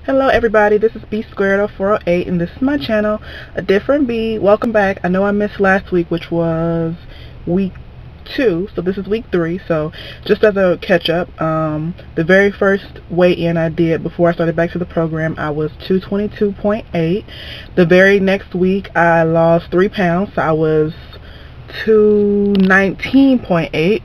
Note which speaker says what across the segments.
Speaker 1: Hello everybody, this is B Squared 408 and this is my channel, A Different B. Welcome back. I know I missed last week, which was week 2, so this is week 3. So just as a catch up, the very first weigh-in I did before I started back to the program, I was 222.8. The very next week I lost 3 pounds, so I was 219.8.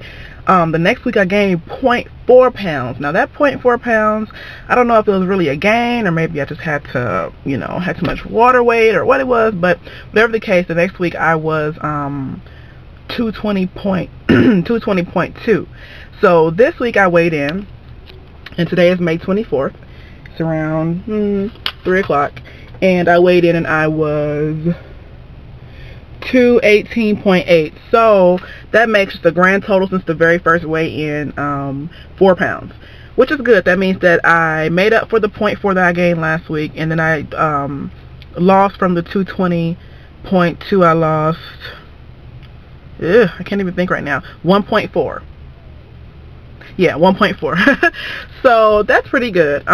Speaker 1: The next week I gained 0.4 pounds. Now that 0.4 pounds, I don't know if it was really a gain or maybe I just had to, had too much water weight or what it was, but whatever the case, the next week I was 220.2. So this week I weighed in, and today is May 24th. It's around 3 o'clock, and I weighed in and I was 218.8. So that makes the grand total since the very first weigh-in 4 pounds, which is good. That means that I made up for the 0.4 that I gained last week, and then I lost from the 220.2. I lost, I can't even think right now, 1.4. Yeah, 1.4. So that's pretty good.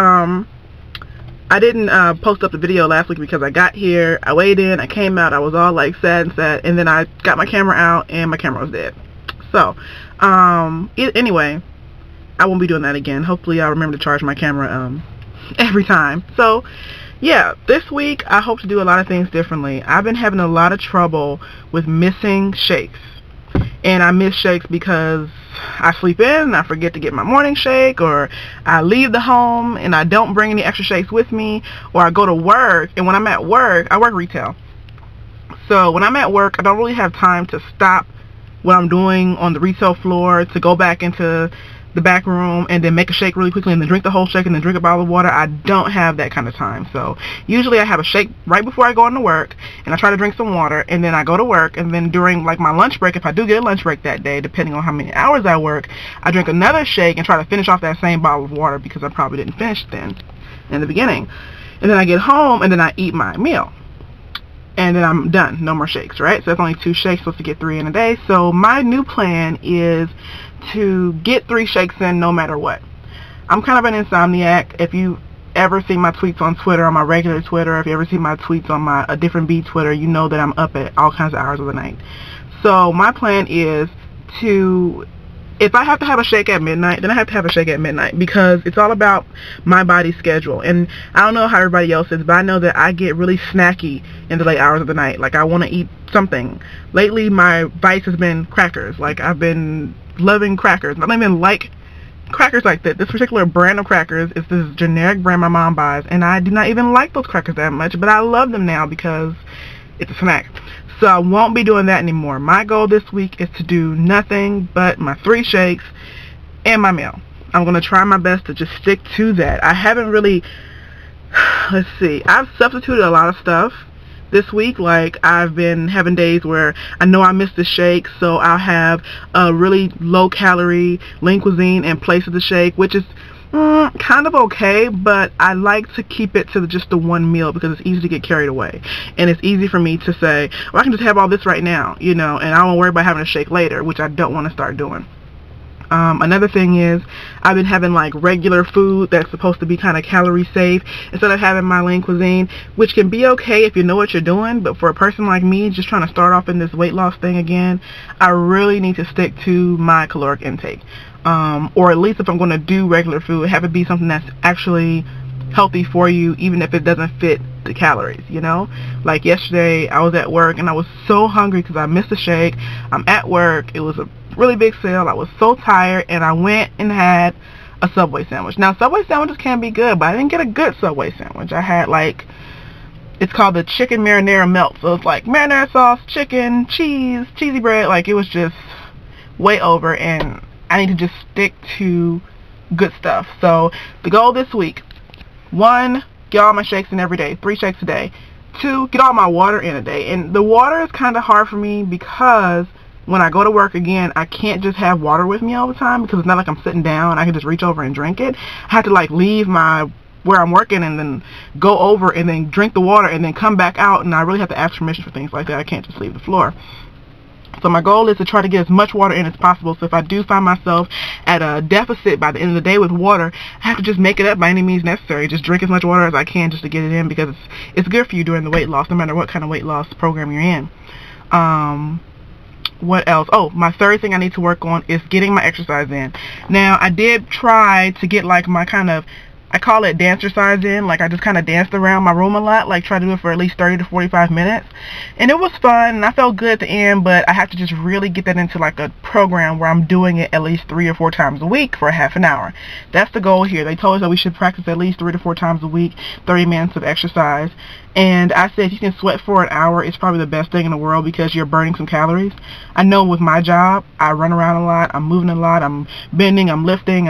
Speaker 1: I didn't post up the video last week because I got here, I weighed in, I came out, I was all like sad, and then I got my camera out and my camera was dead. So anyway, I won't be doing that again. Hopefully I'll remember to charge my camera every time. So yeah, this week I hope to do a lot of things differently. I've been having a lot of trouble with missing shakes, and I miss shakes because I sleep in and I forget to get my morning shake, or I leave the home and I don't bring any extra shakes with me, or I go to work, and when I'm at work, I work retail, so when I'm at work I don't really have time to stop what I'm doing on the retail floor to go back into the back room and then make a shake really quickly and then drink the whole shake and then drink a bottle of water. I don't have that kind of time. So usually I have a shake right before I go into work, and I try to drink some water, and then I go to work, and then during like my lunch break, if I do get a lunch break that day, depending on how many hours I work, I drink another shake and try to finish off that same bottle of water because I probably didn't finish then in the beginning. And then I get home and then I eat my meal, and then I'm done. No more shakes, right? So that's only 2 shakes, supposed to get 3 in a day. So my new plan is to get 3 shakes in no matter what. I'm kind of an insomniac. If you ever see my tweets on Twitter, on my regular Twitter, if you ever see my tweets on my A Different B Twitter, you know that I'm up at all kinds of hours of the night. So my plan is to, if I have to have a shake at midnight, then I have to have a shake at midnight, because it's all about my body's schedule. And I don't know how everybody else is, but I know that I get really snacky in the late hours of the night. Like, I want to eat something. Lately my vice has been crackers. Like, I've been loving crackers. I don't even like crackers like that. This particular brand of crackers is this generic brand my mom buys, and I do not even like those crackers that much, but I love them now because it's a snack. So I won't be doing that anymore. My goal this week is to do nothing but my 3 shakes and my meal. I'm going to try my best to just stick to that. I haven't really, let's see, I've substituted a lot of stuff this week. Like, I've been having days where I know I missed the shake, so I'll have a really low calorie lean cuisine in place of the shake, which is kind of okay, but I like to keep it to just the one meal because it's easy to get carried away, and it's easy for me to say, well, I can just have all this right now, and I won't worry about having a shake later, which I don't want to start doing. Another thing is, I've been having like regular food that's supposed to be kind of calorie safe instead of having my lean cuisine, which can be okay if you know what you're doing, but for a person like me just trying to start off in this weight loss thing again, I really need to stick to my caloric intake, or at least if I'm going to do regular food, have it be something that's actually healthy for you, even if it doesn't fit the calories, Like yesterday I was at work and I was so hungry because I missed a shake. I'm at work, it was a really big sale, I was so tired, and I went and had a Subway sandwich. Now Subway sandwiches can be good, but I didn't get a good Subway sandwich. I had like, it's called the chicken marinara melt, so it's like marinara sauce, chicken, cheese, cheesy bread. Like, it was just way over, and I need to just stick to good stuff. So the goal this week: 1, get all my shakes in every day, 3 shakes a day. 2, get all my water in a day. And the water is kind of hard for me because when I go to work again, I can't just have water with me all the time, because it's not like I'm sitting down, I can just reach over and drink it. I have to like leave where I'm working and then go over and then drink the water and then come back out, and I really have to ask permission for things like that. I can't just leave the floor. So my goal is to try to get as much water in as possible. So if I do find myself at a deficit by the end of the day with water, I have to just make it up by any means necessary. Just drink as much water as I can just to get it in, because it's good for you during the weight loss, no matter what kind of weight loss program you're in. What else? Oh, my third thing I need to work on is getting my exercise in. Now, I did try to get like my kind of, I call it dancercise in. Like, I just kind of danced around my room a lot, like try to do it for at least 30 to 45 minutes. And it was fun, and I felt good at the end, but I have to just really get that into like a program where I'm doing it at least 3 or 4 times a week for half an hour. That's the goal here. They told us that we should practice at least 3 to 4 times a week, 30 minutes of exercise. And I said if you can sweat for an hour, it's probably the best thing in the world, because you're burning some calories. I know with my job, I run around a lot, I'm moving a lot, I'm bending, I'm lifting,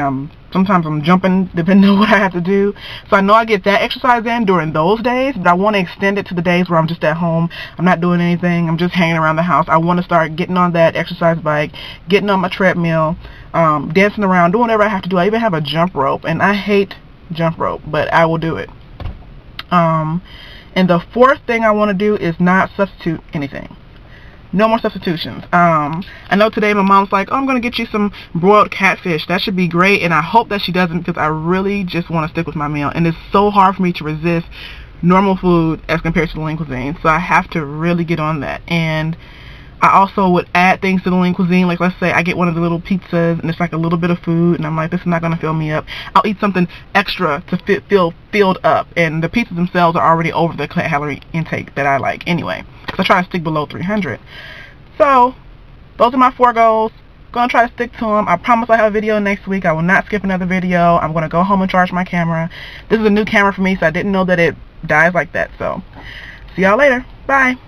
Speaker 1: sometimes I'm jumping, depending on what I have to do. So I know I get that exercise in during those days, but I want to extend it to the days where I'm just at home, I'm not doing anything, I'm just hanging around the house. I want to start getting on that exercise bike, getting on my treadmill, dancing around, doing whatever I have to do. I even have a jump rope, and I hate jump rope, but I will do it. And the fourth thing I want to do is not substitute anything. No more substitutions. I know today my mom's like, oh, I'm going to get you some broiled catfish. That should be great, and I hope that she doesn't, because I really just want to stick with my meal. And it's so hard for me to resist normal food as compared to the Lean Cuisine. So I have to really get on that. And I also would add things to the Lean Cuisine. Like, let's say I get one of the little pizzas and it's like a little bit of food, and I'm like, this is not going to fill me up. I'll eat something extra to feel filled up, and the pizzas themselves are already over the calorie intake that I like anyway, because I try to stick below 300. So those are my 4 goals. Gonna try to stick to them. I promise I'll have a video next week. I will not skip another video. I'm gonna go home and charge my camera. This is a new camera for me, so I didn't know that it dies like that. So see y'all later. Bye.